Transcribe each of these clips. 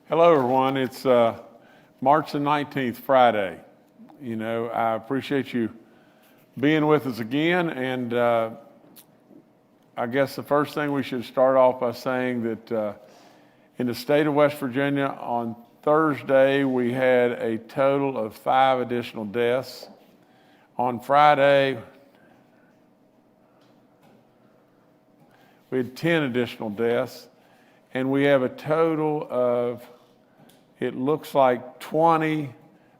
Hello, everyone. It's March the 19th, Friday. You know, I appreciate you being with us again. And I guess the first thing we should start off by saying that in the state of West Virginia on Thursday, we had a total of 5 additional deaths. On Friday, we had 10 additional deaths. And we have a total of, it looks like 20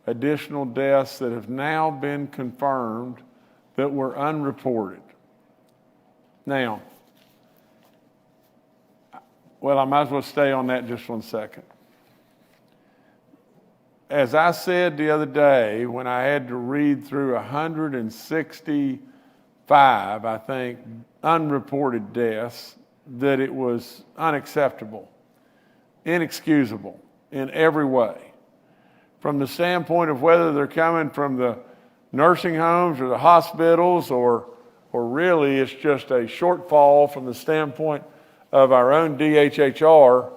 additional deaths that have now been confirmed that were unreported. Now, well, I might as well stay on that just 1 second. As I said the other day, when I had to read through 165, I think, unreported deaths, that it was unacceptable, inexcusable in every way. From the standpoint of whether they're coming from the nursing homes or the hospitals, or really it's just a shortfall from the standpoint of our own DHHR,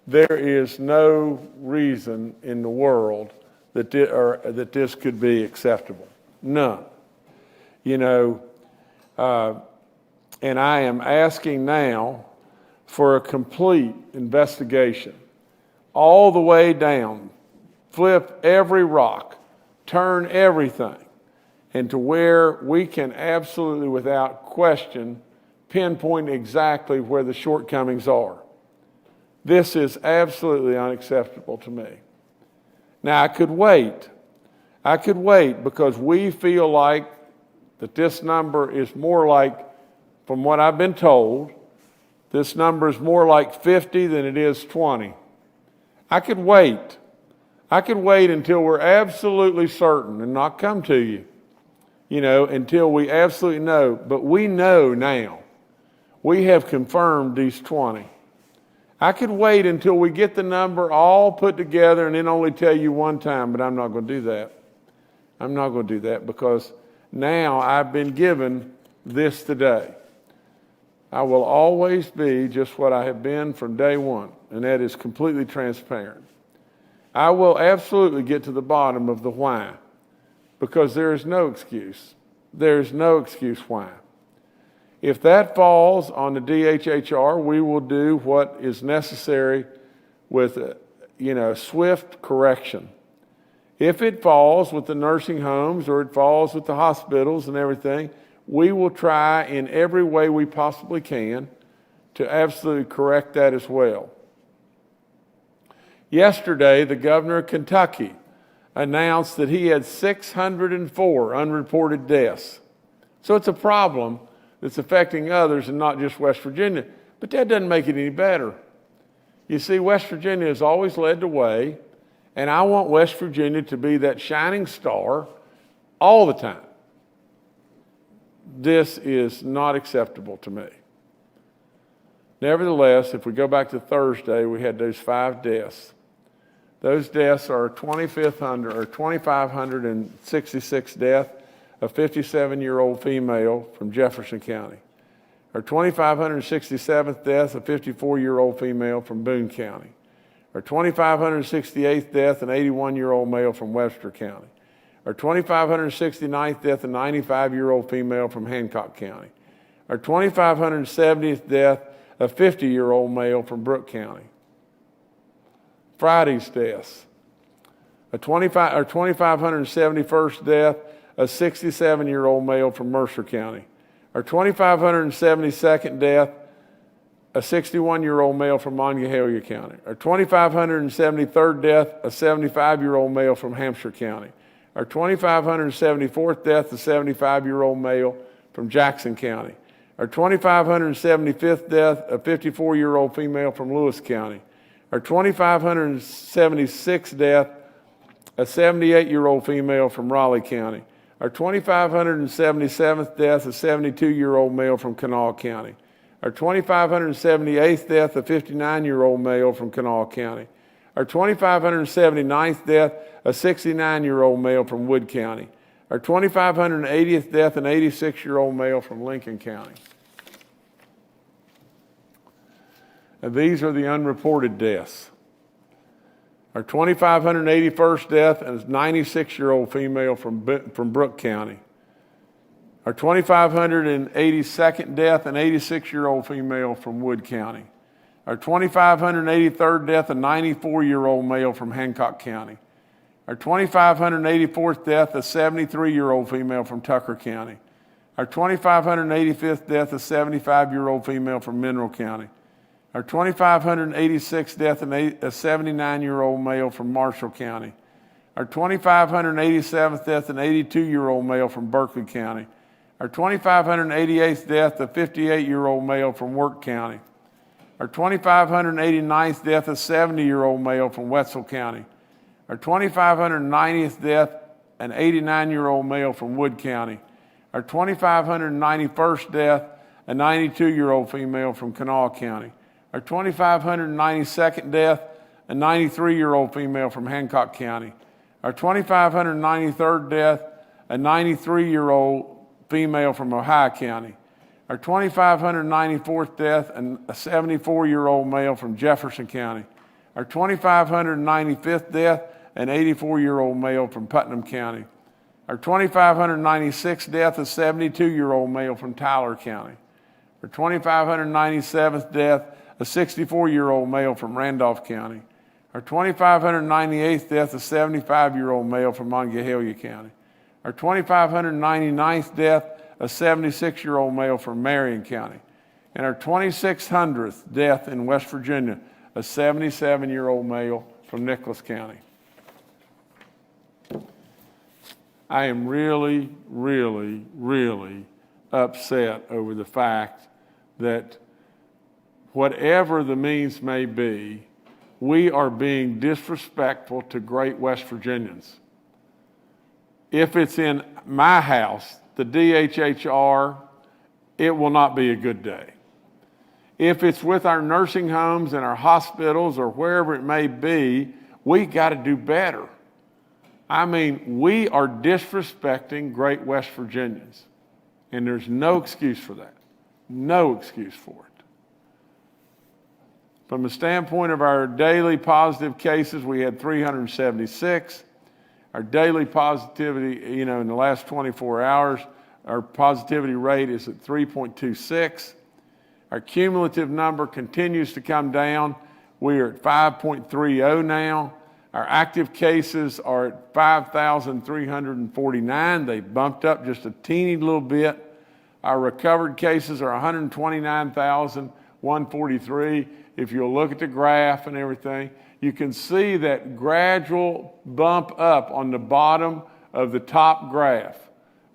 there is no reason in the world that this could be acceptable. None. You know, and I am asking now for a complete investigation, all the way down, flip every rock, turn everything, and to where we can absolutely, without question, pinpoint exactly where the shortcomings are. This is absolutely unacceptable to me. Now, I could wait because we feel like that this number is more like, from what I've been told, this number is more like 50 than it is 20. I could wait until we're absolutely certain and not come to you, until we absolutely know. But we know now. We have confirmed these 20. I could wait until we get the number all put together and then only tell you one time, but I'm not going to do that. I'm not going to do that because now I've been given this today. I will always be just what I have been from day one, and that is completely transparent. I will absolutely get to the bottom of the why, because there is no excuse. There is no excuse why. If that falls on the DHHR, we will do what is necessary with, swift correction. If it falls with the nursing homes or it falls with the hospitals and everything, we will try in every way we possibly can to absolutely correct that as well. Yesterday, the governor of Kentucky announced that he had 604 unreported deaths. So it's a problem that's affecting others and not just West Virginia. But that doesn't make it any better. You see, West Virginia has always led the way, and I want West Virginia to be that shining star all the time. This is not acceptable to me. Nevertheless, if we go back to Thursday, we had those 5 deaths. Those deaths are 2,566 death, a 57-year-old female from Jefferson County. Our 2,567th death, a 54-year-old female from Boone County. Our 2,568th death, an 81-year-old male from Webster County. Our 2,569th death, a 95-year-old female from Hancock County. Our 2,570th death, a 50-year-old male from Brooke County. Friday's deaths. Our 2,571st death, a 67-year-old male from Mercer County. Our 2,572nd death, a 61-year-old male from Monongalia County. Our 2,573rd death, a 75-year-old male from Hampshire County. Our 2,574th death, a 75-year-old male from Jackson County. Our 2,575th death, a 54-year-old female from Lewis County. Our 2,576th death, a 78-year-old female from Raleigh County. Our 2,577th death, a 72-year-old male from Kanawha County. Our 2,578th death, a 59-year-old male from Kanawha County. Our 2,579th death, a 69-year-old male from Wood County. Our 2,580th death, an 86-year-old male from Lincoln County. And these are the unreported deaths. Our 2,581st death is a 96-year-old female from Brooke County. Our 2,582nd death, an 86-year-old female from Wood County. Our 2,583rd death, a 94-year-old male from Hancock County. Our 2,584th death, a 73-year-old female from Tucker County. Our 2,585th death, a 75-year-old female from Mineral County. Our 2,586th death, a 79-year-old male from Marshall County. Our 2,587th death, an 82-year-old male from Berkeley County. Our 2,588th death, a 58-year-old male from Work County. Our 2,589th death, a 70-year-old male from Wetzel County. Our 2,590th death, an 89-year-old male from Wood County. Our 2,591st death, a 92-year-old female from Kanawha County. Our 2,592nd death, a 93-year-old female from Hancock County. Our 2,593rd death, a 93-year-old female from Ohio County. Our 2,594th death, a 74-year-old male from Jefferson County. Our 2,595th death, an 84-year-old male from Putnam County. Our 2,596th death, a 72-year-old male from Tyler County. Our 2,597th death, a 64-year-old male from Randolph County. Our 2,598th death, a 75-year-old male from Monongahela County. Our 2,599th death, a 76-year-old male from Marion County. And our 2,600th death in West Virginia, a 77-year-old male from Nicholas County. I am really, really, really upset over the fact that whatever the means may be, we are being disrespectful to great West Virginians. If it's in my house, the DHHR, it will not be a good day. If it's with our nursing homes and our hospitals or wherever it may be, we got to do better. I mean, we are disrespecting great West Virginians, and there's no excuse for that. No excuse for it. From the standpoint of our daily positive cases, we had 376. Our daily positivity, in the last 24 hours, our positivity rate is at 3.26. Our cumulative number continues to come down. We are at 5.30 now. Our active cases are at 5,349. They bumped up just a teeny little bit. Our recovered cases are 129,143. If you'll look at the graph and everything, you can see that gradual bump up on the bottom of the top graph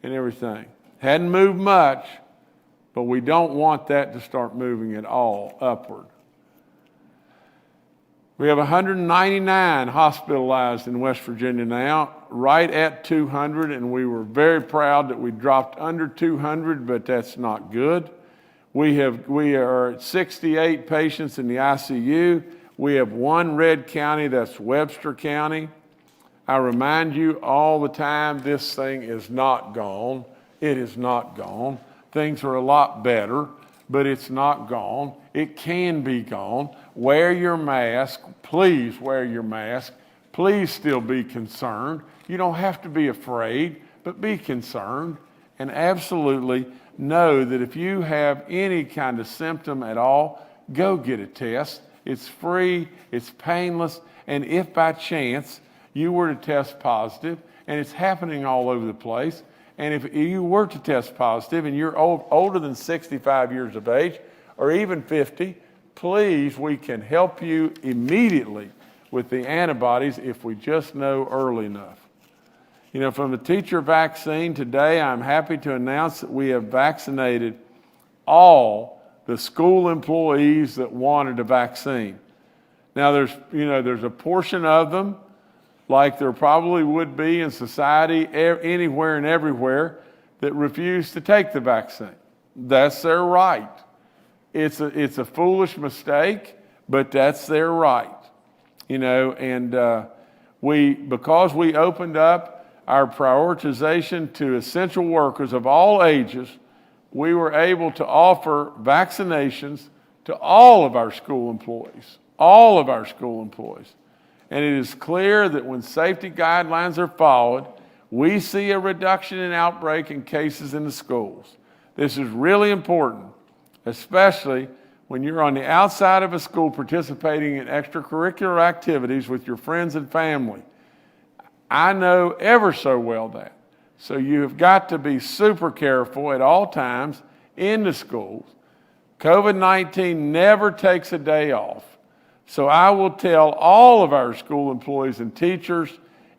and everything. Hadn't moved much, but we don't want that to start moving at all upward. We have 199 hospitalized in West Virginia now, right at 200, and we were very proud that we dropped under 200, but that's not good. We are at 68 patients in the ICU. We have one red county, that's Webster County. I remind you all the time, this thing is not gone. It is not gone. Things are a lot better, but it's not gone. It can be gone. Wear your mask. Please wear your mask. Please still be concerned. You don't have to be afraid, but be concerned. And absolutely know that if you have any kind of symptom at all, go get a test. It's free, it's painless, and if by chance you were to test positive, and it's happening all over the place, and if you were to test positive and you're older than 65 years of age, or even 50, please, we can help you immediately with the antibodies if we just know early enough. From the teacher vaccine today, I'm happy to announce that we have vaccinated all the school employees that wanted a vaccine. Now, there's a portion of them, like there probably would be in society anywhere and everywhere, that refuse to take the vaccine. That's their right. It's a foolish mistake, but that's their right. Because we opened up our prioritization to essential workers of all ages, we were able to offer vaccinations to all of our school employees. And it is clear that when safety guidelines are followed, we see a reduction in outbreak and cases in the schools. This is really important, especially when you're on the outside of a school participating in extracurricular activities with your friends and family. I know ever so well that. So you have got to be super careful at all times in the schools. COVID-19 never takes a day off. So I will tell all of our school employees and teachers,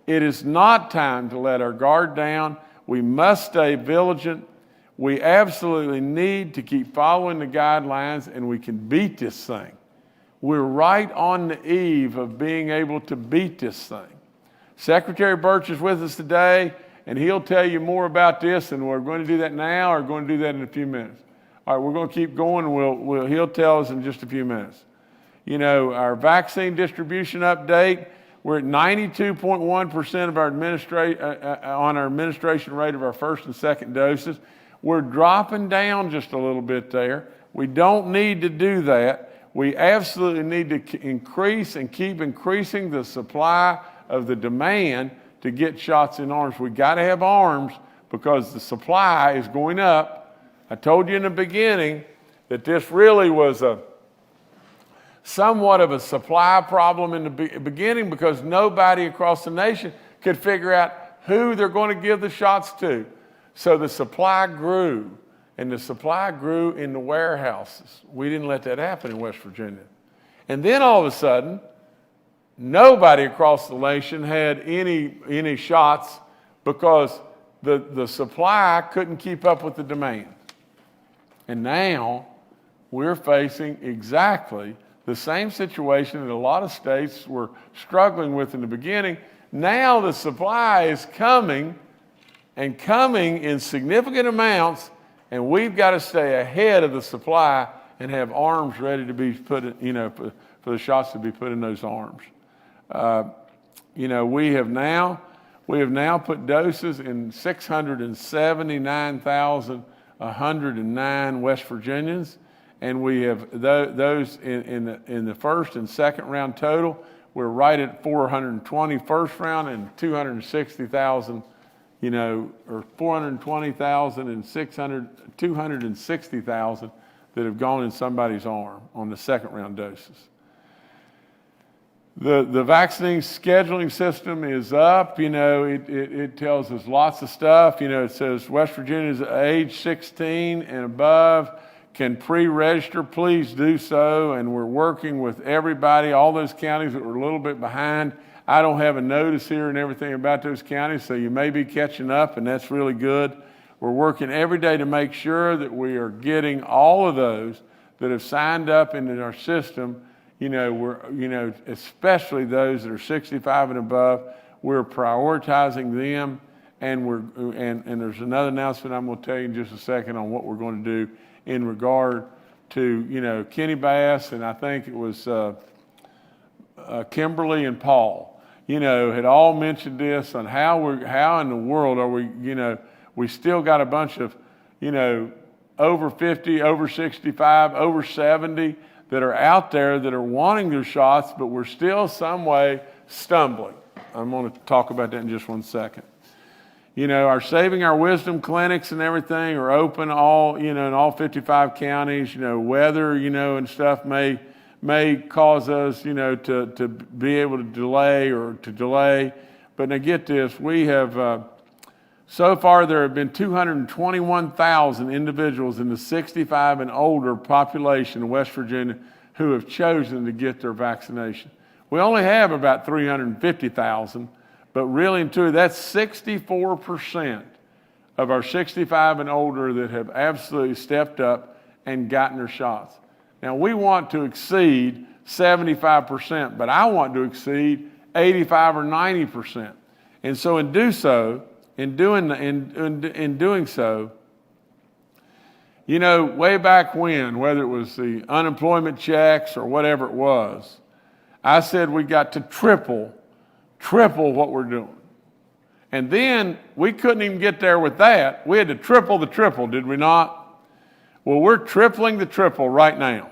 it is not time to let our guard down. We must stay vigilant. We absolutely need to keep following the guidelines, and we can beat this thing. We're right on the eve of being able to beat this thing. Secretary Birch is with us today, and he'll tell you more about this, and we're going to do that now or going to do that in a few minutes. All right, we're going to keep going. He'll tell us in just a few minutes. You know, our vaccine distribution update, we're at 92.1% of our on our administration rate of our first and second doses. We're dropping down just a little bit there. We don't need to do that. We absolutely need to increase and keep increasing the supply of the demand to get shots in arms. We got to have arms because the supply is going up. I told you in the beginning that this really was somewhat of a supply problem in the beginning because nobody across the nation could figure out who they're going to give the shots to. So the supply grew, and the supply grew in the warehouses. We didn't let that happen in West Virginia. And then all of a sudden, nobody across the nation had any shots because the supply couldn't keep up with the demand. And now we're facing exactly the same situation that a lot of states were struggling with in the beginning. Now the supply is coming in significant amounts, and we've got to stay ahead of the supply and have arms ready to be put in, for the shots to be put in those arms. We have now put doses in 679,109 West Virginians. And we have those in the first and second round total. We're right at 420 first round and 260,000, or 420,000 and 260,000 that have gone in somebody's arm on the second round doses. The vaccine scheduling system is up. It tells us lots of stuff. It says West Virginians age 16 and above can pre-register. Please do so. And we're working with everybody, all those counties that were a little bit behind. I don't have a notice here and everything about those counties, so you may be catching up, and that's really good. We're working every day to make sure that we are getting all of those that have signed up into our system. Especially those that are 65 and above. We're prioritizing them, and there's another announcement I'm going to tell you in just a second on what we're going to do in regard to Kenny Bass, and I think it was Kimberly and Paul. Had all mentioned this on how in the world are we? We still got a bunch of over 50, over 65, over 70. That are out there that are wanting their shots, but we're still some way stumbling. I'm going to talk about that in just one second. Our Saving Our Wisdom clinics and everything are open all, in all 55 counties. Weather, and stuff may cause us, to be able to delay. But now get this, we have, so far there have been 221,000 individuals in the 65 and older population in West Virginia who have chosen to get their vaccination. We only have about 350,000, but really and truly that's 64% of our 65 and older that have absolutely stepped up and gotten their shots. Now we want to exceed 75%, but I want to exceed 85 or 90%. And so in doing so, way back when, whether it was the unemployment checks or whatever it was, I said we got to triple what we're doing. And then we couldn't even get there with that. We had to triple the triple, did we not? Well, we're tripling the triple right now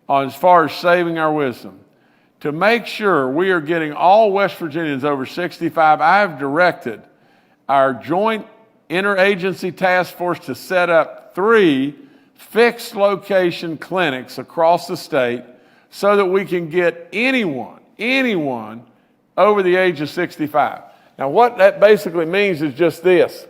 as far as saving our wisdom. to make sure we are getting all West Virginians over 65, I have directed our joint interagency task force to set up 3 fixed location clinics across the state so that we can get anyone over the age of 65. Now, what that basically means is just this.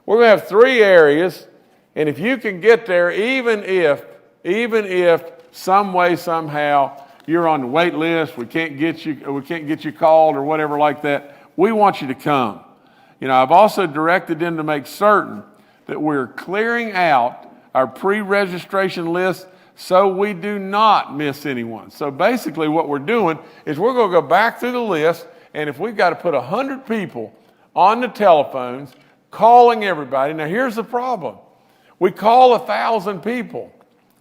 We're going to have 3 areas, and if you can get there, even if some way, somehow, you're on the wait list, we can't get you called or whatever like that, we want you to come. I've also directed them to make certain that we're clearing out our pre-registration list so we do not miss anyone. So basically what we're doing is we're going to go back through the list, and if we've got to put 100 people on the telephones calling everybody. Now here's the problem. We call 1,000 people.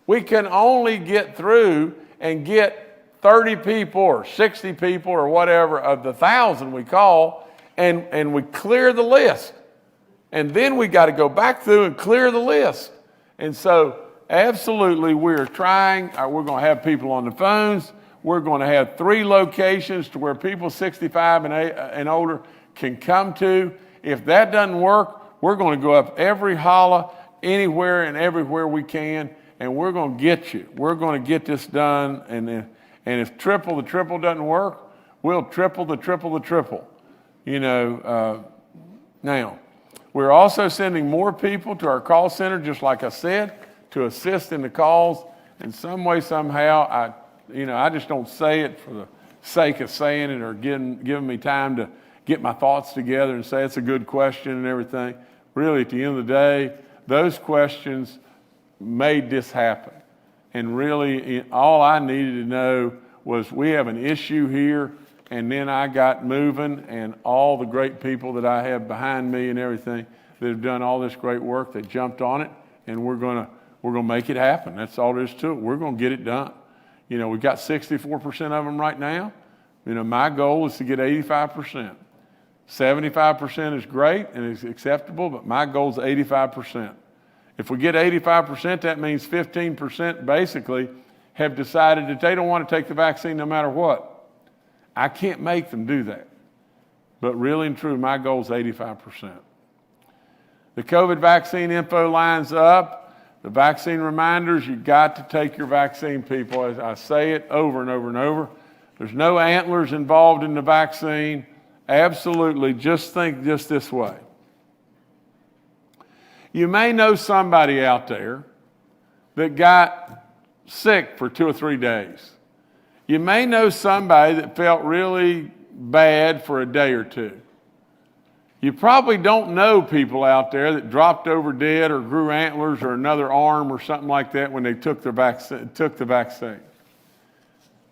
We can only get through and get 30 people or 60 people or whatever of the 1,000 we call, and we clear the list. And then we got to go back through and clear the list. And so absolutely we're trying, we're going to have people on the phones. We're going to have 3 locations to where people 65 and older can come to. If that doesn't work, we're going to go up every holla, anywhere and everywhere we can, and we're going to get you. We're going to get this done. And if the triple doesn't work, we'll triple the triple. Now, we're also sending more people to our call center, just like I said, to assist in the calls. In some way, somehow, I just don't say it for the sake of saying it or giving me time to get my thoughts together and say it's a good question and everything. Really, at the end of the day, those questions made this happen. And really, all I needed to know was we have an issue here, and then I got moving, and all the great people that I have behind me and everything that have done all this great work, they jumped on it, and we're gonna make it happen. That's all there is to it. We're gonna get it done. We've got 64% of them right now. My goal is to get 85%. 75% is great and is acceptable, but my goal is 85%. If we get 85%, that means 15% basically have decided that they don't want to take the vaccine no matter what. I can't make them do that. But really and true, my goal is 85%. The COVID vaccine info line's up. The vaccine reminders, you've got to take your vaccine, people. As I say it over and over and over. There's no antlers involved in the vaccine. Absolutely, just think just this way. You may know somebody out there that got sick for 2 or 3 days. You may know somebody that felt really bad for a day or 2. You probably don't know people out there that dropped over dead or grew antlers or another arm or something like that when they took the vaccine.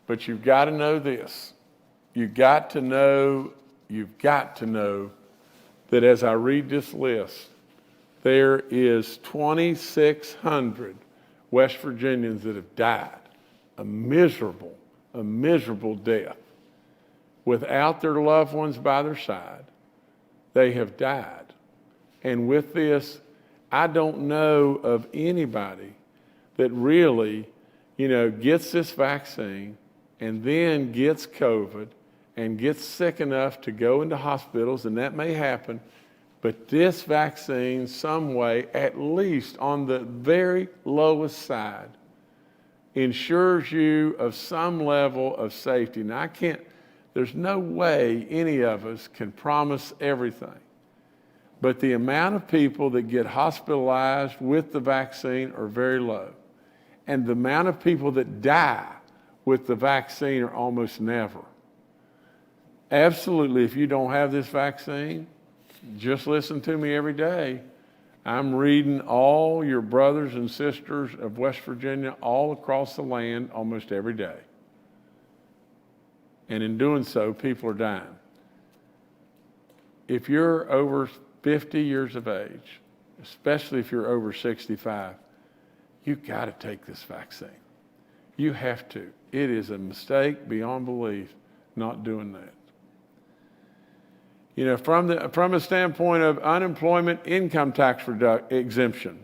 But you've got to know this. You've got to know that as I read this list, there is 2,600 West Virginians that have died a miserable death without their loved ones by their side. They have died. And with this, I don't know of anybody that really, gets this vaccine and then gets COVID and gets sick enough to go into hospitals, and that may happen, but this vaccine, some way, at least on the very lowest side, ensures you of some level of safety. Now, there's no way any of us can promise everything, but the amount of people that get hospitalized with the vaccine are very low, and the amount of people that die with the vaccine are almost never. Absolutely, if you don't have this vaccine, just listen to me every day. I'm reading all your brothers and sisters of West Virginia all across the land almost every day. And in doing so, people are dying. If you're over 50 years of age, especially if you're over 65, you've got to take this vaccine. You have to. It is a mistake beyond belief not doing that. From a standpoint of unemployment income tax exemption,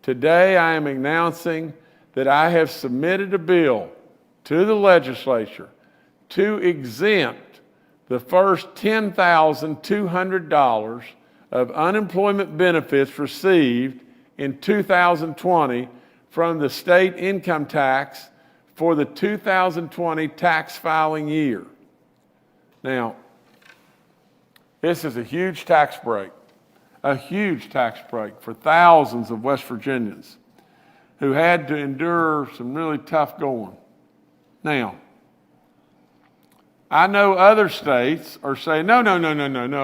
today I am announcing that I have submitted a bill to the legislature to exempt the first $10,200 of unemployment benefits received in 2020 from the state income tax for the 2020 tax filing year. Now, this is a huge tax break for thousands of West Virginians who had to endure some really tough going. Now, I know other states are saying, no,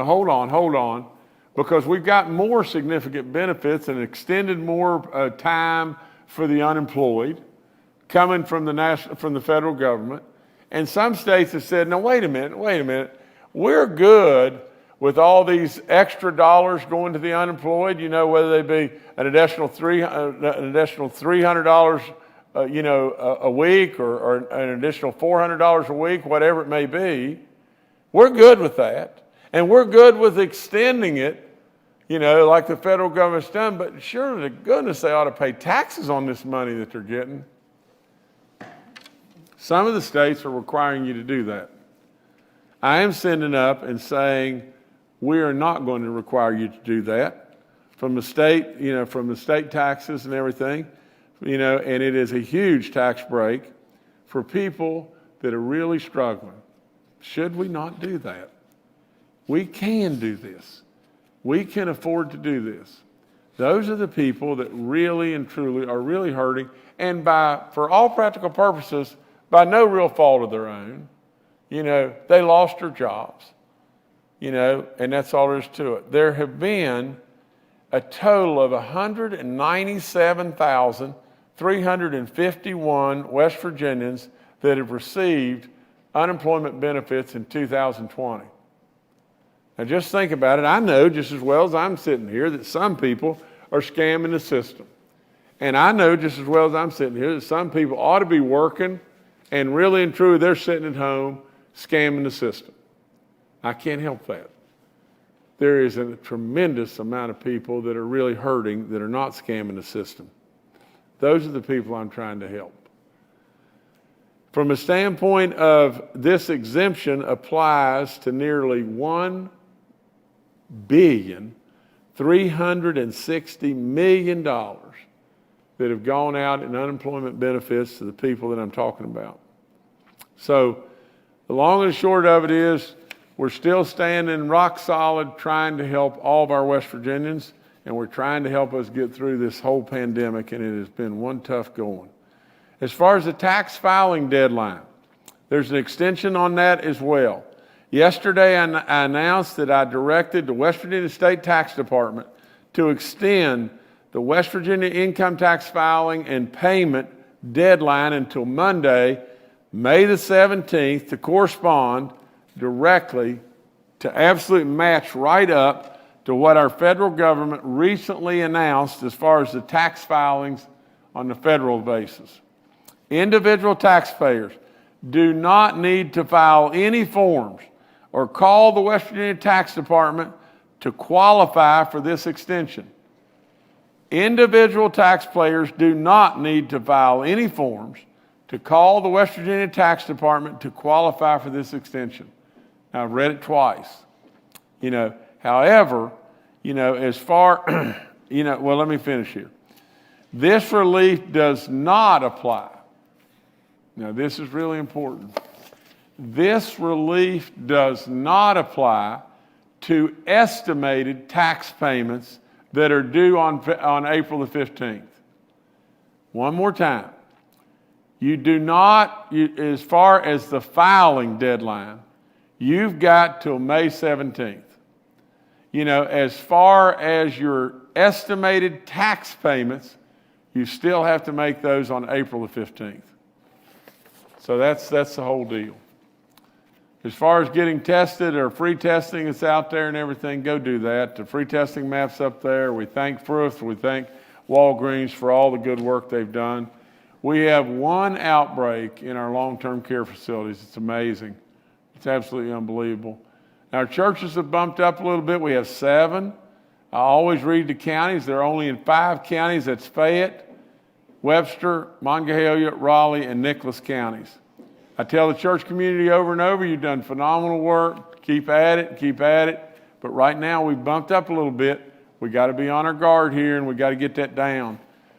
hold on, because we've got more significant benefits and extended more time for the unemployed coming from the federal government. And some states have said, no, wait a minute, we're good with all these extra dollars going to the unemployed, whether they be an additional $300 a week or an additional $400 a week, whatever it may be. We're good with that. And we're good with extending it, like the federal government's done, but surely to goodness they ought to pay taxes on this money that they're getting. Some of the states are requiring you to do that. I am sending up and saying, we are not going to require you to do that from the state, from the state taxes and everything, and it is a huge tax break for people that are really struggling. Should we not do that? We can do this. We can afford to do this. Those are the people that really and truly are really hurting, and for all practical purposes, by no real fault of their own. They lost their jobs. And that's all there is to it. There have been a total of 197,351 West Virginians that have received unemployment benefits in 2020. Now just think about it. I know just as well as I'm sitting here that some people are scamming the system. And I know just as well as I'm sitting here that some people ought to be working, and really and truly they're sitting at home scamming the system. I can't help that. There is a tremendous amount of people that are really hurting that are not scamming the system. Those are the people I'm trying to help. From a standpoint of this exemption applies to nearly $1,360,000,000 that have gone out in unemployment benefits to the people that I'm talking about. So the long and short of it is, we're still standing rock solid trying to help all of our West Virginians, and we're trying to help us get through this whole pandemic, and it has been one tough going. As far as the tax filing deadline, there's an extension on that as well. Yesterday, I announced that I directed the West Virginia State Tax Department to extend the West Virginia income tax filing and payment deadline until Monday, May the 17th, to correspond directly to absolutely match right up to what our federal government recently announced as far as the tax filings on the federal basis. Individual taxpayers do not need to file any forms or call the West Virginia Tax Department to qualify for this extension. Individual taxpayers do not need to file any forms to call the West Virginia Tax Department to qualify for this extension. Now, I've read it twice. However, as far, well, let me finish here. This relief does not apply. Now, this is really important. This relief does not apply to estimated tax payments that are due on April the 15th. One more time. You do not, as far as the filing deadline, you've got till May 17th. As far as your estimated tax payments, you still have to make those on April the 15th. So that's the whole deal. As far as getting tested or free testing that's out there and everything, go do that. The free testing map's up there. We thank Frith, we thank Walgreens for all the good work they've done. We have one outbreak in our long-term care facilities. It's amazing. It's absolutely unbelievable. Our churches have bumped up a little bit. We have 7. I always read the counties. They're only in 5 counties. That's Fayette, Webster, Monongahela, Raleigh, and Nicholas counties. I tell the church community over and over, you've done phenomenal work. Keep at it, keep at it. But right now we've bumped up a little bit. We got to be on our guard here, and we got to get that down.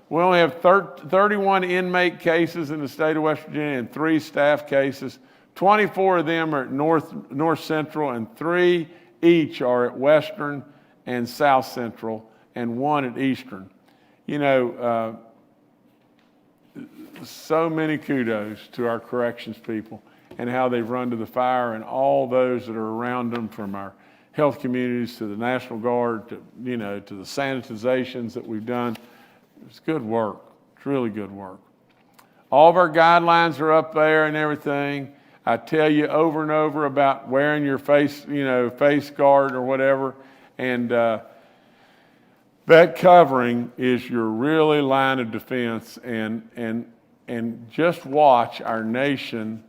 We only have 31 inmate cases in the state of West Virginia and 3 staff cases. 24 of them are at North Central, and 3 each are at Western and South Central, and 1 at Eastern. You know, so many kudos to our corrections people and how they've run to the fire, and all those that are around them, from our health communities to the National Guard to, you know, to the sanitizations that we've done. It's good work. It's really good work. All of our guidelines are up there and everything. I tell you over and over about wearing your face guard or whatever, and that covering is your really line of defense. And just watch our nation.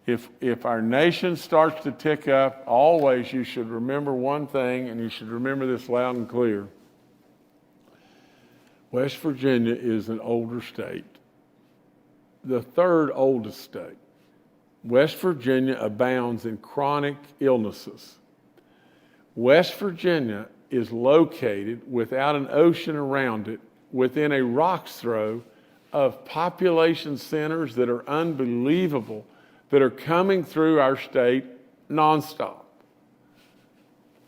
If our nation starts to tick up, always you should remember one thing, and you should remember this loud and clear. West Virginia is an older state, the 3rd oldest state. West Virginia abounds in chronic illnesses. West Virginia is located without an ocean around it, within a rock's throw of population centers that are unbelievable, that are coming through our state nonstop.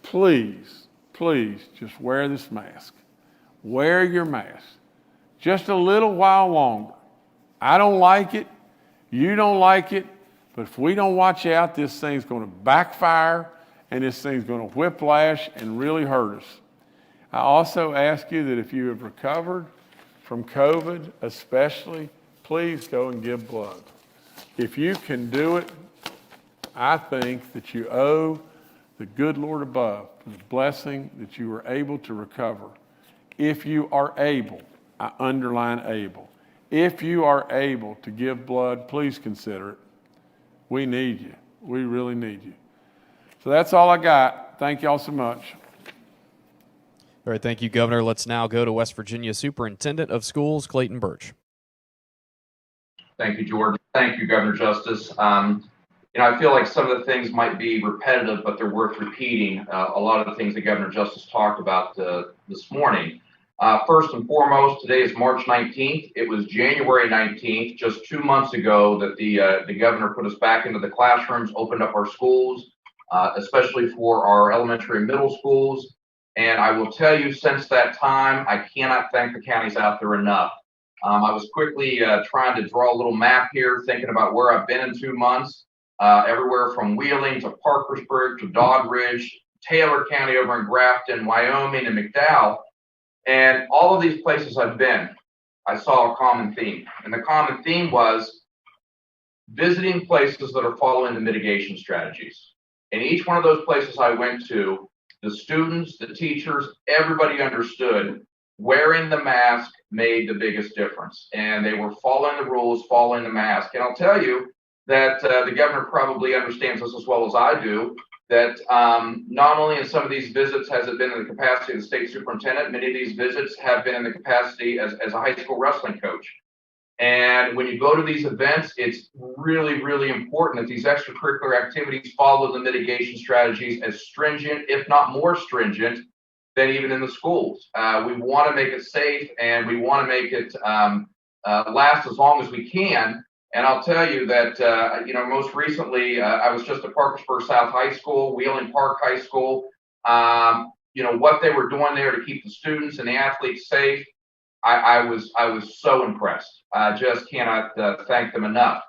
Please, please just wear this mask. Wear your mask just a little while longer. I don't like it. You don't like it. But if we don't watch out, this thing's going to backfire, and this thing's going to whiplash and really hurt us. I also ask you that if you have recovered from COVID, especially, please go and give blood. If you can do it, I think that you owe the good Lord above the blessing that you were able to recover. If you are able, I underline able, if you are able to give blood, please consider it. We need you. We really need you. So that's all I got. Thank you all so much. All right, thank you, Governor. Let's now go to West Virginia Superintendent of Schools, Clayton Birch. Thank you, George. Thank you, Governor Justice. I feel like some of the things might be repetitive, but they're worth repeating. A lot of the things that Governor Justice talked about this morning. First and foremost, today is March 19th. It was January 19th, just 2 months ago, that the governor put us back into the classrooms, opened up our schools, especially for our elementary and middle schools. And I will tell you, since that time, I cannot thank the counties out there enough. I was quickly trying to draw a little map here, thinking about where I've been in 2 months, everywhere from Wheeling to Parkersburg to Doddridge, Taylor County over in Grafton, Wyoming, and McDowell. And all of these places I've been, I saw a common theme. And the common theme was visiting places that are following the mitigation strategies. And each one of those places I went to, the students, the teachers, everybody understood wearing the mask made the biggest difference. And they were following the rules, following the mask. And I'll tell you that the governor probably understands this as well as I do, that not only in some of these visits has it been in the capacity of the state superintendent, many of these visits have been in the capacity as a high school wrestling coach. And when you go to these events, it's really, really important that these extracurricular activities follow the mitigation strategies as stringent, if not more stringent, than even in the schools. We want to make it safe, and we want to make it last as long as we can. And I'll tell you that, most recently, I was just at Parkersburg South High School, Wheeling Park High School. What they were doing there to keep the students and the athletes safe, I was so impressed. I just cannot thank them enough.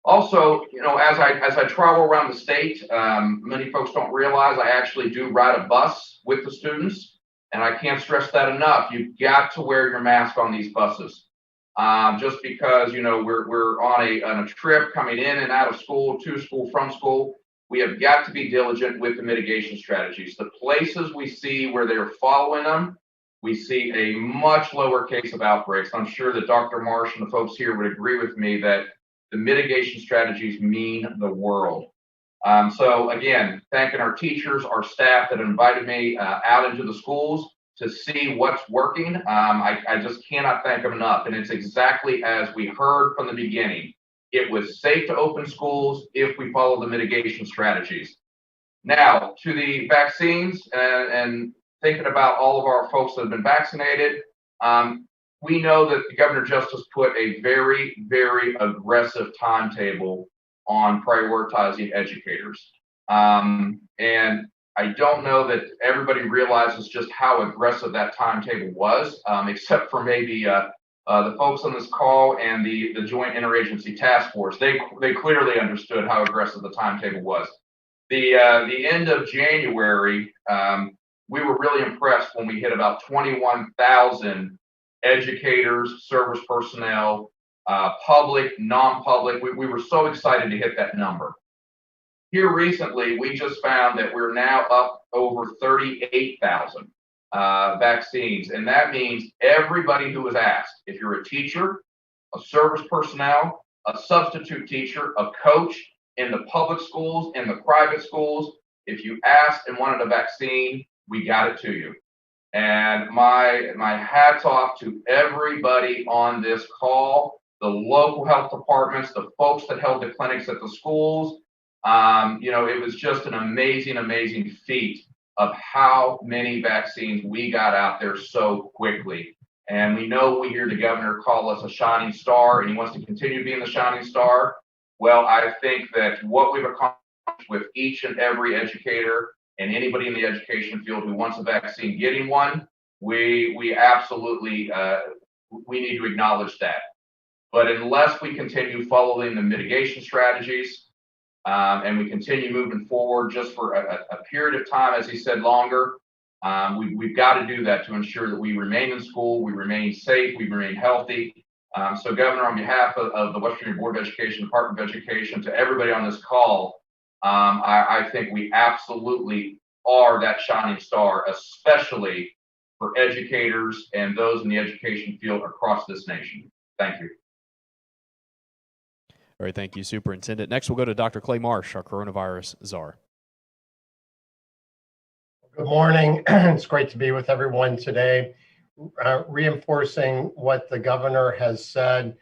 Also, as I travel around the state, many folks don't realize I actually do ride a bus with the students, and I can't stress that enough. You've got to wear your mask on these buses. Just because, we're on a trip coming in and out of school, to school, from school, we have got to be diligent with the mitigation strategies. The places we see where they're following them, we see a much lower case of outbreaks. I'm sure that Dr. Marsh and the folks here would agree with me that the mitigation strategies mean the world. So again, thanking our teachers, our staff that invited me out into the schools to see what's working. I just cannot thank them enough. And it's exactly as we heard from the beginning. It was safe to open schools if we follow the mitigation strategies. Now, to the vaccines and thinking about all of our folks that have been vaccinated, we know that the Governor Justice put a very, very aggressive timetable on prioritizing educators. And I don't know that everybody realizes just how aggressive that timetable was, except for maybe the folks on this call and the Joint Interagency Task Force. They clearly understood how aggressive the timetable was. The end of January, we were really impressed when we hit about 21,000 educators, service personnel, public, non-public. We were so excited to hit that number. Here recently, we just found that we're now up over 38,000 vaccines. And that means everybody who was asked, if you're a teacher, a service personnel, a substitute teacher, a coach in the public schools, in the private schools, if you asked and wanted a vaccine, we got it to you. And my hat's off to everybody on this call, the local health departments, the folks that held the clinics at the schools. It was just an amazing, amazing feat of how many vaccines we got out there so quickly. And we know we hear the governor call us a shining star, and he wants to continue being the shining star. Well, I think that what we've accomplished with each and every educator and anybody in the education field who wants a vaccine getting one, we absolutely we need to acknowledge that. But unless we continue following the mitigation strategies, and we continue moving forward just for a period of time, as he said, longer, we've got to do that to ensure that we remain in school, we remain safe, we remain healthy. So, Governor, on behalf of the West Virginia Board of Education, Department of Education, to everybody on this call, I think we absolutely are that shining star, especially for educators and those in the education field across this nation. Thank you. All right, thank you, Superintendent. Next, we'll go to Dr. Clay Marsh, our coronavirus czar. Good morning. It's great to be with everyone today. Reinforcing what the governor has said,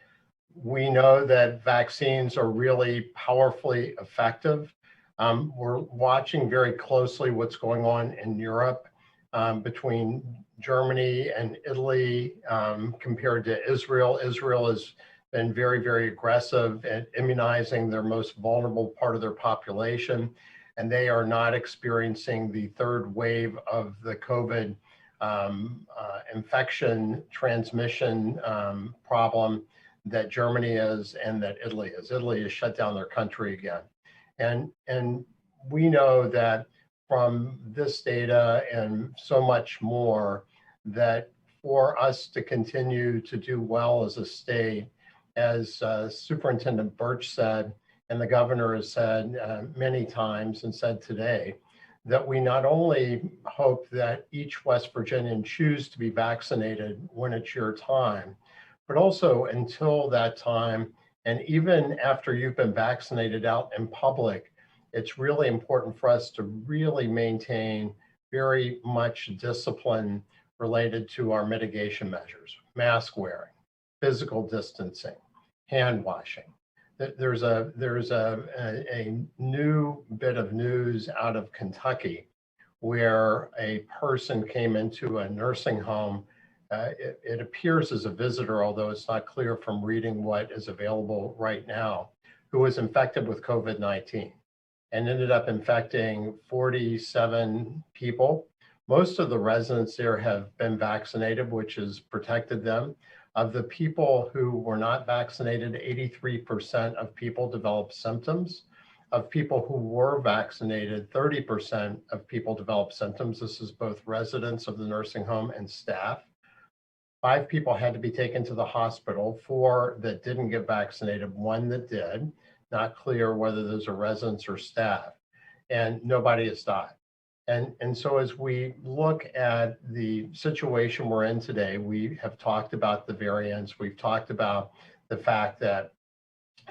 we know that vaccines are really powerfully effective. We're watching very closely what's going on in Europe between Germany and Italy compared to Israel. Israel has been very, very aggressive at immunizing their most vulnerable part of their population, and they are not experiencing the third wave of the COVID infection transmission problem that Germany is and that Italy is. Italy has shut down their country again. And we know that from this data and so much more, that for us to continue to do well as a state, as Superintendent Birch said, and the governor has said many times and said today, that we not only hope that each West Virginian choose to be vaccinated when it's your time, but also until that time, and even after you've been vaccinated out in public, it's really important for us to really maintain very much discipline related to our mitigation measures, mask wearing, physical distancing, hand washing. There's a new bit of news out of Kentucky where a person came into a nursing home. It appears as a visitor, although it's not clear from reading what is available right now, who was infected with COVID-19 and ended up infecting 47 people. Most of the residents there have been vaccinated, which has protected them. Of the people who were not vaccinated, 83% of people developed symptoms. Of people who were vaccinated, 30% of people developed symptoms. This is both residents of the nursing home and staff. 5 people had to be taken to the hospital, 4 that didn't get vaccinated, 1 that did. Not clear whether those are residents or staff, and nobody has died. And so as we look at the situation we're in today, we have talked about the variants. We've talked about the fact that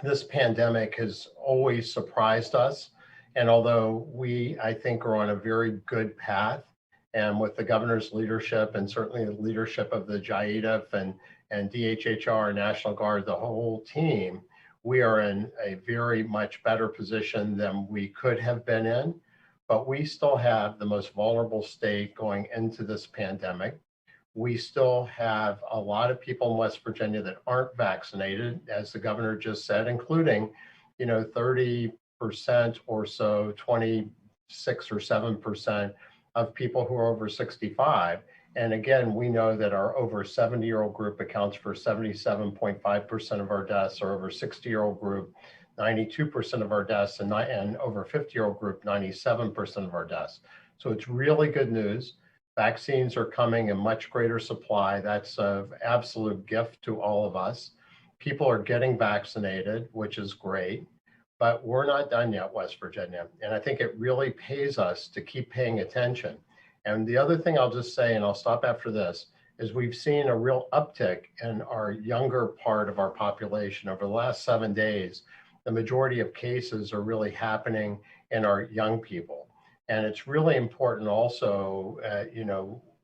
this pandemic has always surprised us. And although we, I think, are on a very good path, and with the governor's leadership and certainly the leadership of the JIADF and DHHR, National Guard, the whole team, we are in a very much better position than we could have been in, but we still have the most vulnerable state going into this pandemic. We still have a lot of people in West Virginia that aren't vaccinated, as the governor just said, including, 30% or so, 26 or 7% of people who are over 65. And again, we know that our over 70-year-old group accounts for 77.5% of our deaths, our over 60-year-old group, 92% of our deaths, and over 50-year-old group, 97% of our deaths. So it's really good news. Vaccines are coming in much greater supply. That's an absolute gift to all of us. People are getting vaccinated, which is great, but we're not done yet, West Virginia. And I think it really pays us to keep paying attention. And the other thing I'll just say, and I'll stop after this, is we've seen a real uptick in our younger part of our population over the last 7 days. The majority of cases are really happening in our young people. And it's really important also,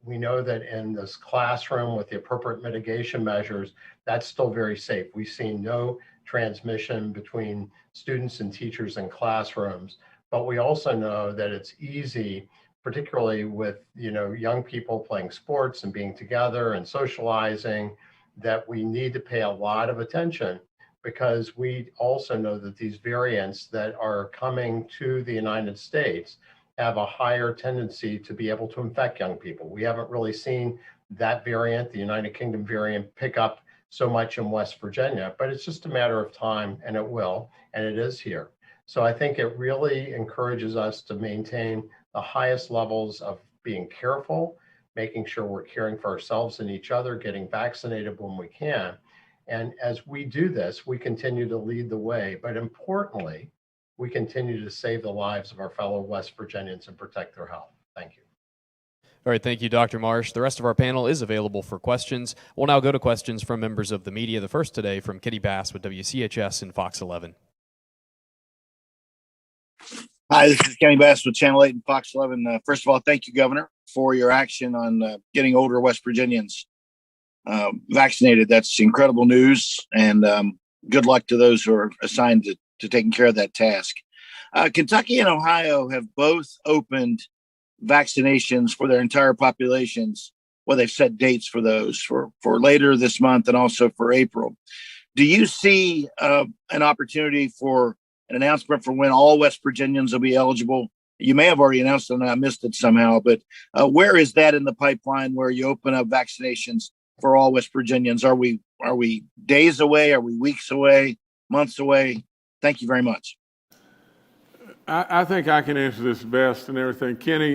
we know that in this classroom with the appropriate mitigation measures, that's still very safe. We've seen no transmission between students and teachers in classrooms, but we also know that it's easy, particularly with young people playing sports and being together and socializing, that we need to pay a lot of attention, because we also know that these variants that are coming to the United States have a higher tendency to be able to infect young people. We haven't really seen that variant, the United Kingdom variant, pick up so much in West Virginia, but it's just a matter of time, and it will, and it is here. So I think it really encourages us to maintain the highest levels of being careful, making sure we're caring for ourselves and each other, getting vaccinated when we can. And as we do this, we continue to lead the way, but importantly, we continue to save the lives of our fellow West Virginians and protect their health. Thank you. All right, thank you, Dr. Marsh. The rest of our panel is available for questions. We'll now go to questions from members of the media. The first today from Kitty Bass with WCHS and Fox 11. Hi, this is Kenny Bass with Channel 8 and Fox 11. First of all, thank you, Governor, for your action on getting older West Virginians vaccinated. That's incredible news, and good luck to those who are assigned to taking care of that task. Kentucky and Ohio have both opened vaccinations for their entire populations. Well, they've set dates for those for later this month and also for April. Do you see an opportunity for an announcement for when all West Virginians will be eligible? You may have already announced it and I missed it somehow, but where is that in the pipeline where you open up vaccinations for all West Virginians? Are we days away? Are we weeks away? Months away? Thank you very much. I think I can answer this best and everything. Kenny,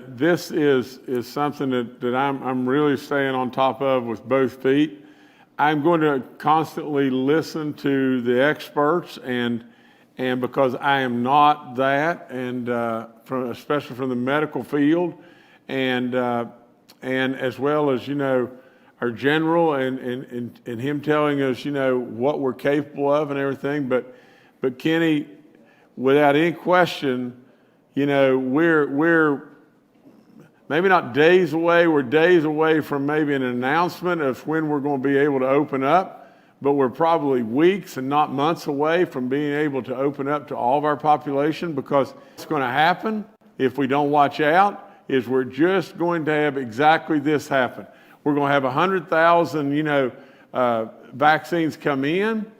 this is something that I'm really staying on top of with both feet. I'm going to constantly listen to the experts, and because I am not that, and especially from the medical field, and as well as our general and him telling us what we're capable of and everything. But Kenny, without any question, we're maybe not days away. We're days away from maybe an announcement of when we're going to be able to open up, but we're probably weeks and not months away from being able to open up to all of our population, because what's going to happen if we don't watch out is we're just going to have exactly this happen. We're going to have 100,000, vaccines come in,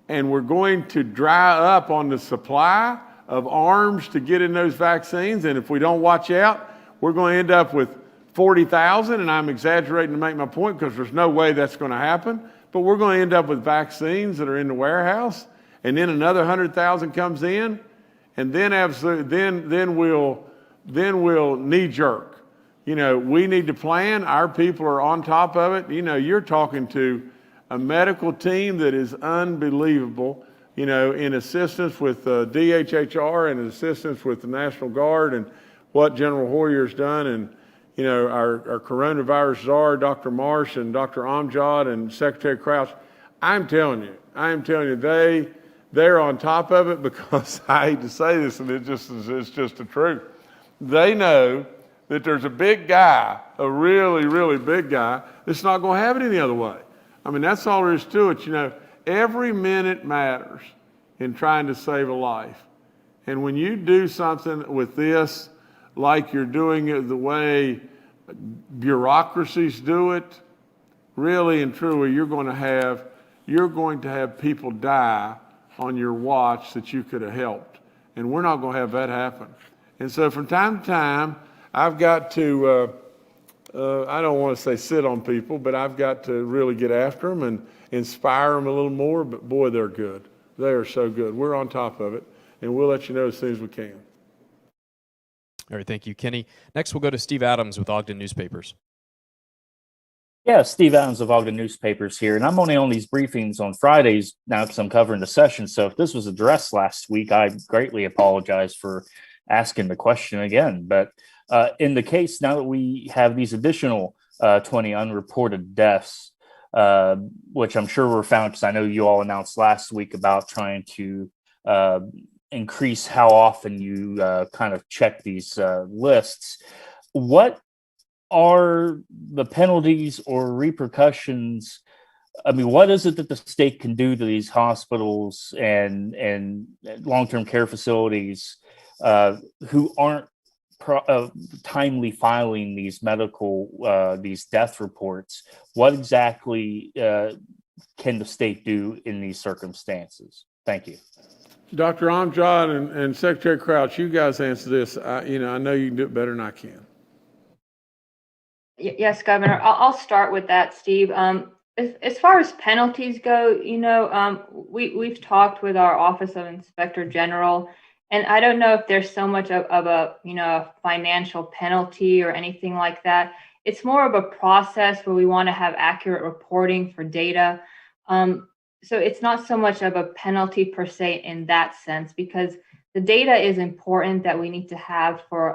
and we're going to dry up on the supply of arms to get in those vaccines. And if we don't watch out, we're going to end up with 40,000, and I'm exaggerating to make my point because there's no way that's going to happen, but we're going to end up with vaccines that are in the warehouse, and then another 100,000 comes in, and then then we'll knee jerk. We need to plan. Our people are on top of it. You're talking to a medical team that is unbelievable, in assistance with DHHR and assistance with the National Guard and what General Hoyer's done, and our coronavirus czar, Dr. Marsh, and Dr. Amjad, and Secretary Crouch. I'm telling you, they're on top of it, because I hate to say this, and it's just the truth. They know that there's a big guy, a really, really big guy, that's not going to have it any other way. I mean, that's all there is to it. every minute matters in trying to save a life. And when you do something with this, like you're doing it the way bureaucracies do it, really and truly, you're going to have people die on your watch that you could have helped. And we're not going to have that happen. And so from time to time, I've got to, I don't want to say sit on people, but I've got to really get after them and inspire them a little more. But boy, they're good. They are so good. We're on top of it, and we'll let you know as soon as we can. All right, thank you, Kenny. Next, we'll go to Steve Adams with Ogden Newspapers. Yeah, Steve Adams of Ogden Newspapers here, and I'm only on these briefings on Fridays now because I'm covering the session. So if this was addressed last week, I greatly apologize for asking the question again. But in the case now that we have these additional 20 unreported deaths, which I'm sure were found because I know you all announced last week about trying to increase how often you kind of check these lists. What are the penalties or repercussions? I mean, what is it that the state can do to these hospitals and long-term care facilities who aren't timely filing these these death reports? What exactly can the state do in these circumstances? Thank you. Dr. Amjad and Secretary Crouch, you guys answer this. I know you can do it better than I can. Yes, Governor. I'll start with that, Steve. As far as penalties go, we've talked with our Office of Inspector General, and I don't know if there's so much of a financial penalty or anything like that. It's more of a process where we want to have accurate reporting for data. So it's not so much of a penalty per se in that sense, because the data is important that we need to have for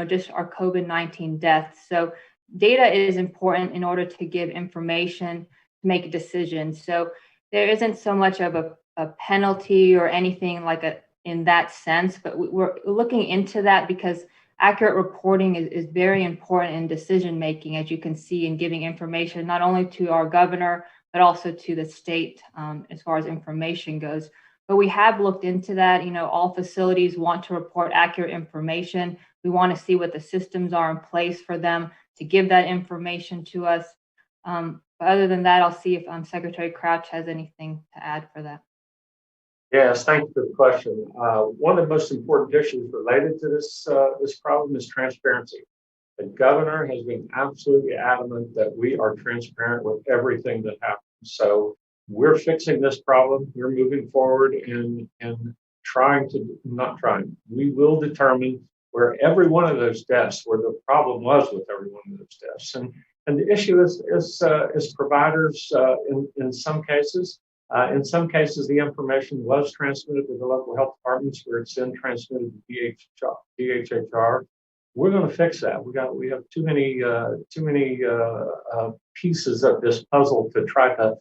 just our COVID-19 deaths. So data is important in order to give information to make decisions. So there isn't so much of a penalty or anything like in that sense, but we're looking into that because accurate reporting is very important in decision making, as you can see, in giving information not only to our governor, but also to the state as far as information goes. But we have looked into that. All facilities want to report accurate information. We want to see what the systems are in place for them to give that information to us. But other than that, I'll see if Secretary Crouch has anything to add for that. Yes, thank you for the question. One of the most important issues related to this problem is transparency. The governor has been absolutely adamant that we are transparent with everything that happens. So we're fixing this problem. We're moving forward in we will determine where every one of those deaths, where the problem was with every one of those deaths. And the issue is providers in some cases. In some cases, the information was transmitted to the local health departments where it's then transmitted to DHHR. We're going to fix that. We have too many pieces of this puzzle to try to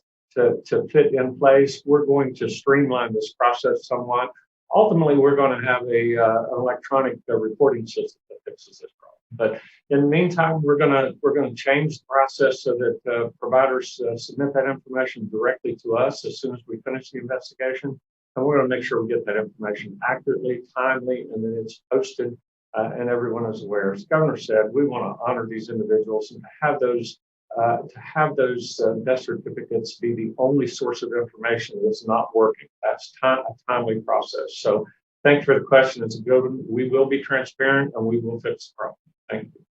fit in place. We're going to streamline this process somewhat. Ultimately, we're going to have an electronic reporting system that fixes this problem. But in the meantime, we're going to change the process so that providers submit that information directly to us as soon as we finish the investigation, and we're going to make sure we get that information accurately, timely, and then it's posted and everyone is aware. As the governor said, we want to honor these individuals and to have those death certificates be the only source of information that's not working. That's a timely process. So thank you for the question. It's a good one. We will be transparent and we will fix the problem. Thank you.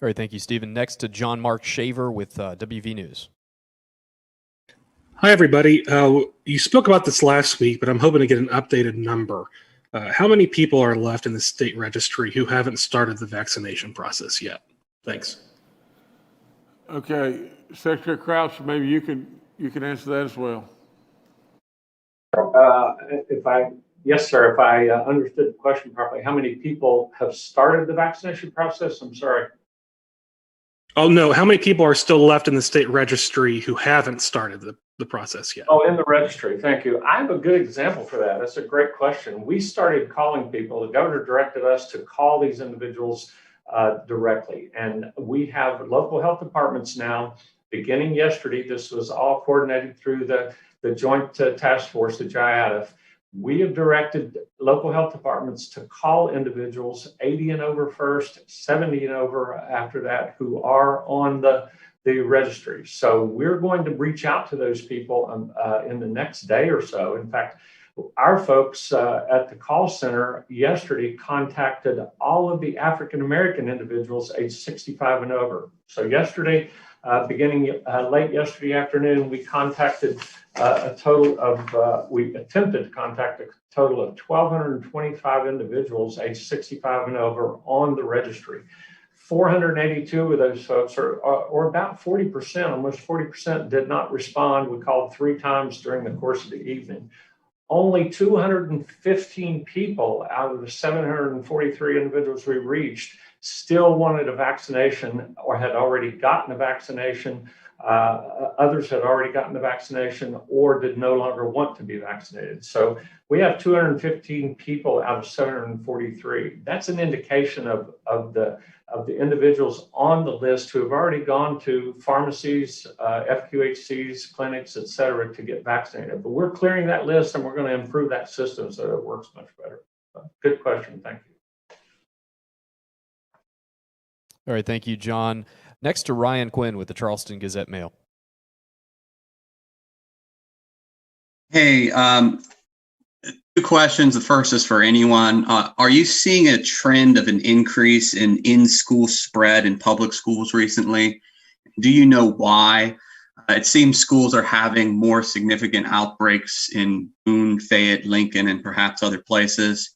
All right, thank you, Stephen. Next to John Mark Shaver with WV News. Hi, everybody. You spoke about this last week, but I'm hoping to get an updated number. How many people are left in the state registry who haven't started the vaccination process yet? Thanks. Okay, Secretary Crouch, maybe you can answer that as well. Yes, sir. If I understood the question properly, how many people have started the vaccination process? I'm sorry. Oh, no. How many people are still left in the state registry who haven't started the process yet? Oh, in the registry. Thank you. I have a good example for that. That's a great question. We started calling people. The governor directed us to call these individuals directly. And we have local health departments now. beginning yesterday, this was all coordinated through the Joint Task Force, the JIADF. We have directed local health departments to call individuals 80 and over first, 70 and over after that, who are on the registry. So we're going to reach out to those people in the next day or so. In fact, our folks at the call center yesterday contacted all of the African-American individuals aged 65 and over. So yesterday, beginning late yesterday afternoon, we contacted we attempted to contact a total of 1,225 individuals aged 65 and over on the registry. 482 of those folks, or about 40%, almost 40%, did not respond. We called 3 times during the course of the evening. Only 215 people out of the 743 individuals we reached still wanted a vaccination or had already gotten a vaccination. Others had already gotten the vaccination or did no longer want to be vaccinated. So we have 215 people out of 743. That's an indication of the individuals on the list who have already gone to pharmacies, FQHCs, clinics, et cetera, to get vaccinated. But we're clearing that list and we're going to improve that system so that it works much better. Good question. Thank you. All right. Thank you, John. Next to Ryan Quinn with the Charleston Gazette-Mail. Hey, 2 questions. The first is for anyone. Are you seeing a trend of an increase in school spread in public schools recently? Do you know why? It seems schools are having more significant outbreaks in Boone, Fayette, Lincoln, and perhaps other places.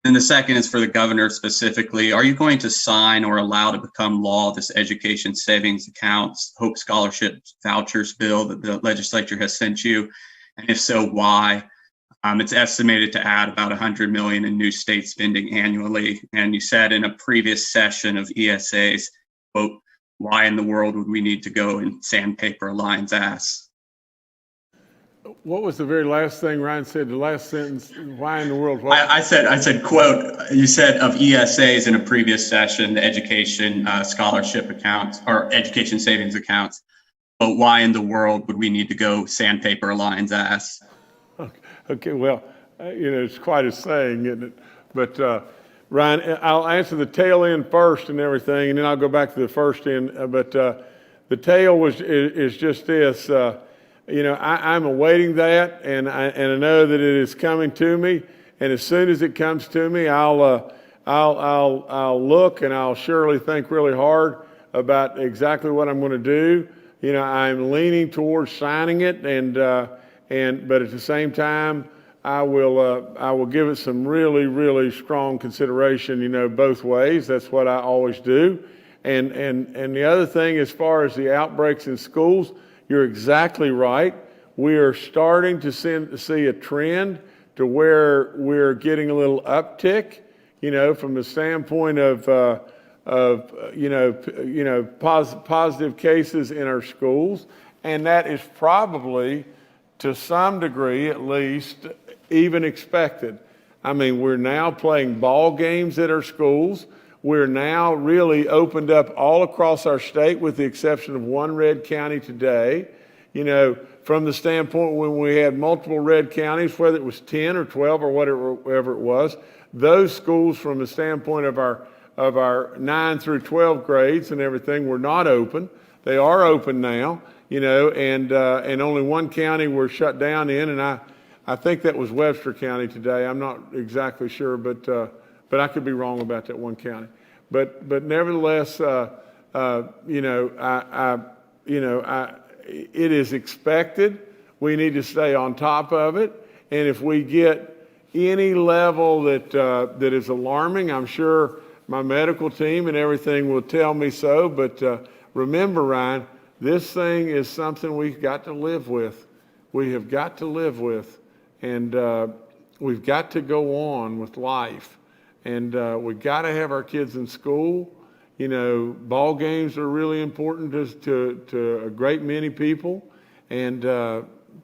And the second is for the governor specifically. Are you going to sign or allow to become law this education savings accounts, Hope Scholarship vouchers bill that the legislature has sent you? And if so, why? It's estimated to add about $100 million in new state spending annually. And you said in a previous session of ESAs, quote, why in the world would we need to go and sandpaper a lion's ass? What was the very last thing Ryan said? The last sentence, why in the world? I said, quote, you said of ESAs in a previous session, the education scholarship accounts or education savings accounts, but why in the world would we need to go sandpaper a lion's ass? Okay, well, it's quite a saying, isn't it? But Ryan, I'll answer the tail end first and everything, and then I'll go back to the first end. But the tail is just this. I'm awaiting that, and I know that it is coming to me. And as soon as it comes to me, I'll look and I'll surely think really hard about exactly what I'm going to do. I'm leaning towards signing it, but at the same time, I will give it some really, really strong consideration. Both ways. That's what I always do. And the other thing, as far as the outbreaks in schools, you're exactly right. We are starting to see a trend to where we're getting a little uptick, from the standpoint of positive cases in our schools, and that is probably, to some degree at least, even expected. I mean, we're now playing ball games at our schools. We're now really opened up all across our state, with the exception of one red county today. From the standpoint when we had multiple red counties, whether it was 10 or 12 or whatever it was, those schools, from the standpoint of our 9 through 12 grades and everything, were not open. They are open now, and only one county were shut down in, and I think that was Webster County today. I'm not exactly sure, but I could be wrong about that one county. But nevertheless, it is expected. We need to stay on top of it. And if we get any level that is alarming, I'm sure my medical team and everything will tell me so. But remember, Ryan, this thing is something we've got to live with. We have got to live with. And we've got to go on with life. And we've got to have our kids in school. Ball games are really important to a great many people. And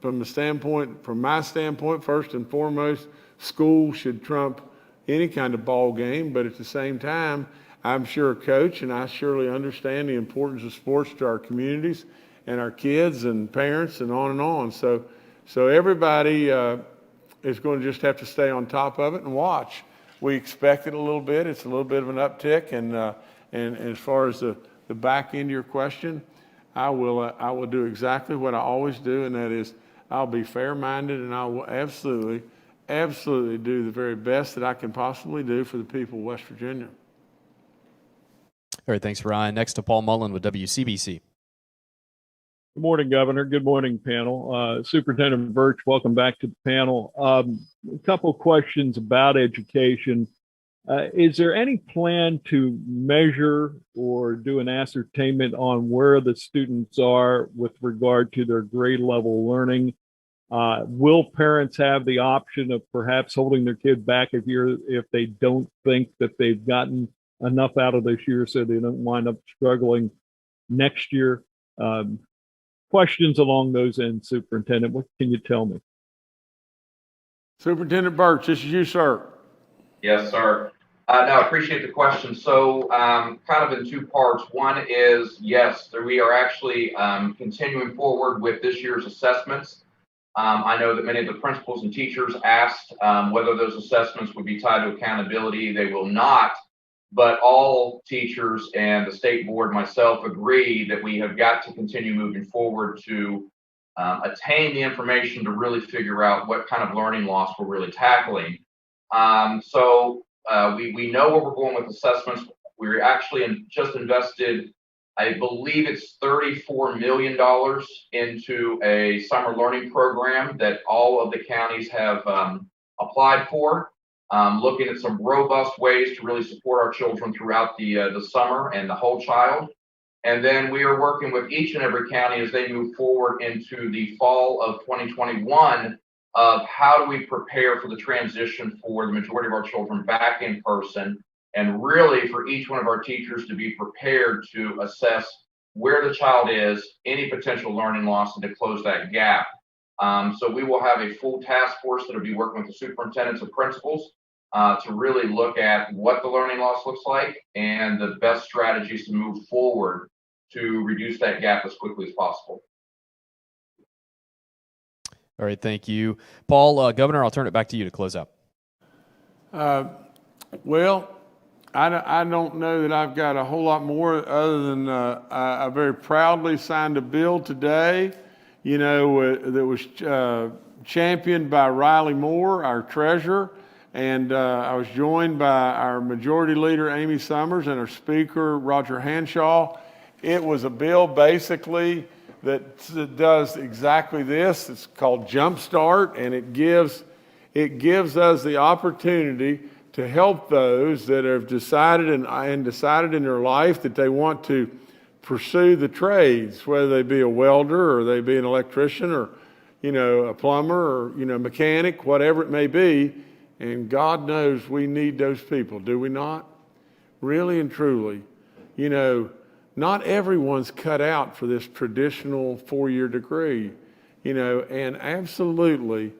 from my standpoint, first and foremost, school should trump any kind of ball game. But at the same time, I'm sure a coach, and I surely understand the importance of sports to our communities. and our kids and parents and on and on. So everybody is going to just have to stay on top of it and watch. We expect it a little bit. It's a little bit of an uptick, and as far as the back end of your question, I will do exactly what I always do, and that is I'll be fair-minded, and I will absolutely do the very best that I can possibly do for the people of West Virginia. All right, thanks, Ryan. Next to Paul Mullen with WCBC. Good morning, Governor. Good morning, panel. Superintendent Birch, welcome back to the panel. A couple questions about education. Is there any plan to measure or do an ascertainment on where the students are with regard to their grade level learning? Will parents have the option of perhaps holding their kid back a year if they don't think that they've gotten enough out of this year so they don't wind up struggling next year? Questions along those ends, Superintendent. What can you tell me? Superintendent Birch, this is you, sir. Yes, sir. No, I appreciate the question. So kind of in two parts. One is, yes, we are actually continuing forward with this year's assessments. I know that many of the principals and teachers asked whether those assessments would be tied to accountability. They will not, but all teachers and the state board, myself, agree that we have got to continue moving forward to attain the information to really figure out what kind of learning loss we're really tackling. We know where we're going with assessments. We're actually just invested, I believe it's $34 million into a summer learning program that all of the counties have applied for, looking at some robust ways to really support our children throughout the summer and the whole child. And then we are working with each and every county as they move forward into the fall of 2021 of how do we prepare for the transition for the majority of our children back in person, and really for each one of our teachers to be prepared to assess where the child is, any potential learning loss, and to close that gap. So we will have a full task force that will be working with the superintendents and principals to really look at what the learning loss looks like and the best strategies to move forward to reduce that gap as quickly as possible. All right, thank you. Paul, Governor, I'll turn it back to you to close out. Well, I don't know that I've got a whole lot more other than I very proudly signed a bill today, that was championed by Riley Moore, our treasurer, and I was joined by our majority leader, Amy Summers, and our speaker, Roger Hanshaw. It was a bill basically that does exactly this. It's called Jumpstart, and it gives us the opportunity to help those that have decided in their life that they want to pursue the trades, whether they be a welder or they be an electrician or, a plumber or, mechanic, whatever it may be. And God knows we need those people, do we not? Really and truly, not everyone's cut out for this traditional 4-year degree, and absolutely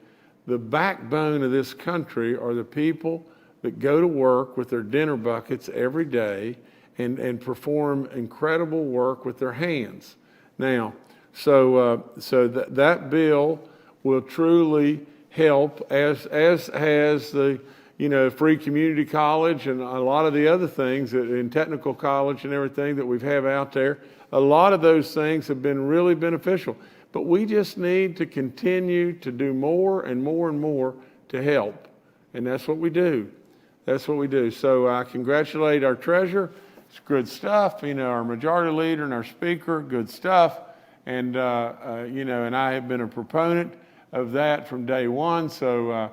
the backbone of this country are the people that go to work with their dinner buckets every day and perform incredible work with their hands. Now, that bill will truly help, as has the free community college and a lot of the other things in technical college and everything that we have out there. A lot of those things have been really beneficial, but we just need to continue to do more and more and more to help. And that's what we do. That's what we do. So I congratulate our treasurer. It's good stuff. Our majority leader and our speaker, good stuff. And, and I have been a proponent of that from day one. So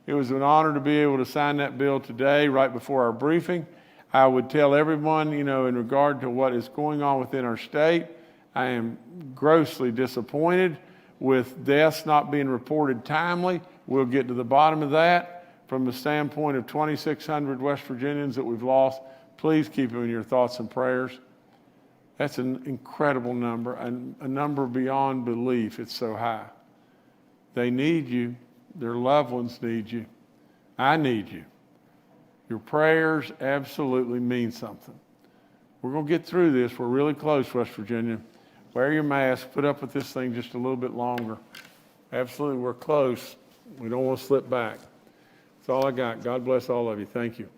it was an honor to be able to sign that bill today, right before our briefing. I would tell everyone, in regard to what is going on within our state, I am grossly disappointed with deaths not being reported timely. We'll get to the bottom of that. From the standpoint of 2,600 West Virginians that we've lost, please keep them in your thoughts and prayers. That's an incredible number, a number beyond belief. It's so high. They need you. Their loved ones need you. I need you. Your prayers absolutely mean something. We're going to get through this. We're really close, West Virginia. Wear your mask. Put up with this thing just a little bit longer. Absolutely, we're close. We don't want to slip back. That's all I got. God bless all of you. Thank you.